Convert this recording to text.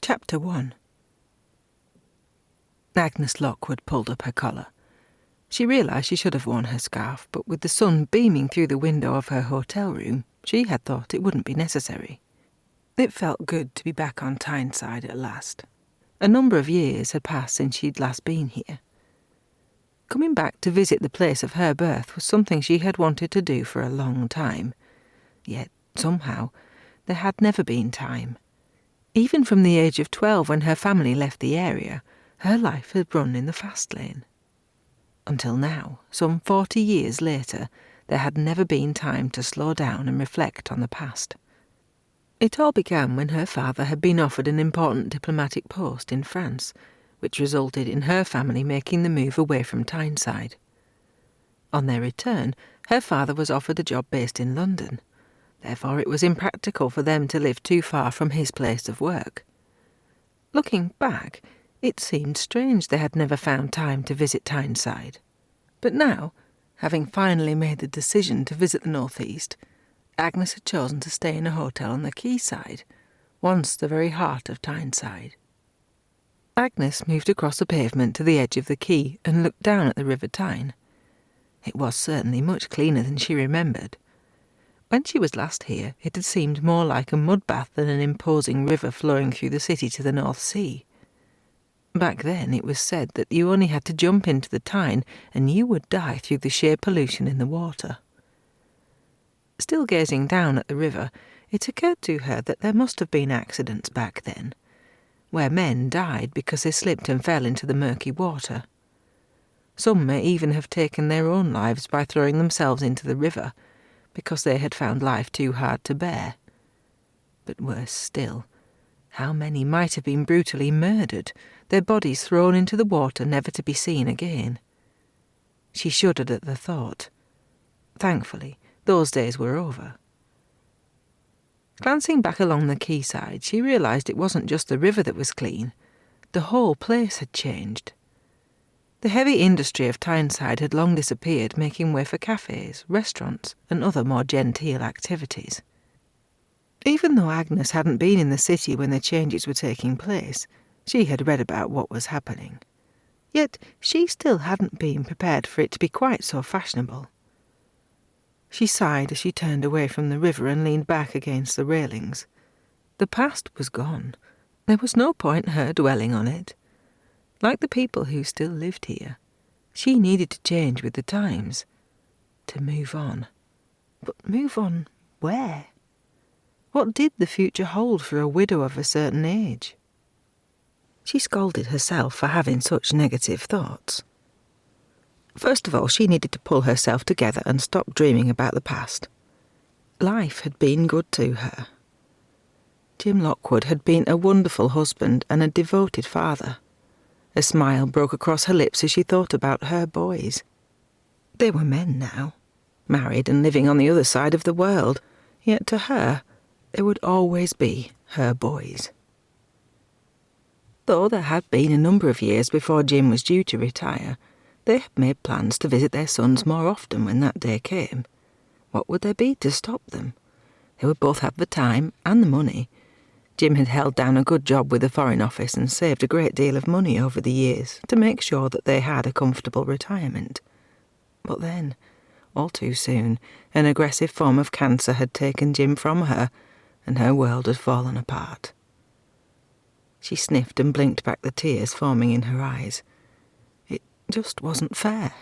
Chapter 1. Agnes Lockwood pulled up her collar. She realised she should have worn her scarf, but with the sun beaming through the window of her hotel room, she had thought it wouldn't be necessary. It felt good to be back on Tyneside at last. A number of years had passed since she'd last been here. Coming back to visit the place of her birth was something she had wanted to do for a long time. Yet, somehow, there had never been time. Even from the age of 12, when her family left the area, her life had run in the fast lane. Until now, some 40 years later, there had never been time to slow down and reflect on the past. It all began when her father had been offered an important diplomatic post in France, which resulted in her family making the move away from Tyneside. On their return, her father was offered a job based in London. Therefore, it was impractical for them to live too far from his place of work. Looking back, it seemed strange they had never found time to visit Tyneside. But now, having finally made the decision to visit the northeast, Agnes had chosen to stay in a hotel on the quayside, once the very heart of Tyneside. Agnes moved across the pavement to the edge of the quay and looked down at the River Tyne. It was certainly much cleaner than she remembered. When she was last here, it had seemed more like a mud bath than an imposing river flowing through the city to the North Sea. Back then it was said that you only had to jump into the Tyne and you would die through the sheer pollution in the water. Still gazing down at the river, it occurred to her that there must have been accidents back then, where men died because they slipped and fell into the murky water. Some may even have taken their own lives by throwing themselves into the river, because they had found life too hard to bear. But worse still, how many might have been brutally murdered, their bodies thrown into the water never to be seen again? She shuddered at the thought. Thankfully, those days were over. Glancing back along the quayside, she realised it wasn't just the river that was clean. The whole place had changed. The heavy industry of Tyneside had long disappeared, making way for cafes, restaurants, and other more genteel activities. Even though Agnes hadn't been in the city when the changes were taking place, she had read about what was happening. Yet she still hadn't been prepared for it to be quite so fashionable. She sighed as she turned away from the river and leaned back against the railings. The past was gone. There was no point in her dwelling on it. Like the people who still lived here, she needed to change with the times, to move on. But move on where? What did the future hold for a widow of a certain age? She scolded herself for having such negative thoughts. First of all, she needed to pull herself together and stop dreaming about the past. Life had been good to her. Jim Lockwood had been a wonderful husband and a devoted father. A smile broke across her lips as she thought about her boys. They were men now, married and living on the other side of the world, yet to her, they would always be her boys. Though there had been a number of years before Jim was due to retire, they had made plans to visit their sons more often when that day came. What would there be to stop them? They would both have the time and the money. Jim had held down a good job with the Foreign Office and saved a great deal of money over the years to make sure that they had a comfortable retirement. But then, all too soon, an aggressive form of cancer had taken Jim from her, and her world had fallen apart. She sniffed and blinked back the tears forming in her eyes. It just wasn't fair.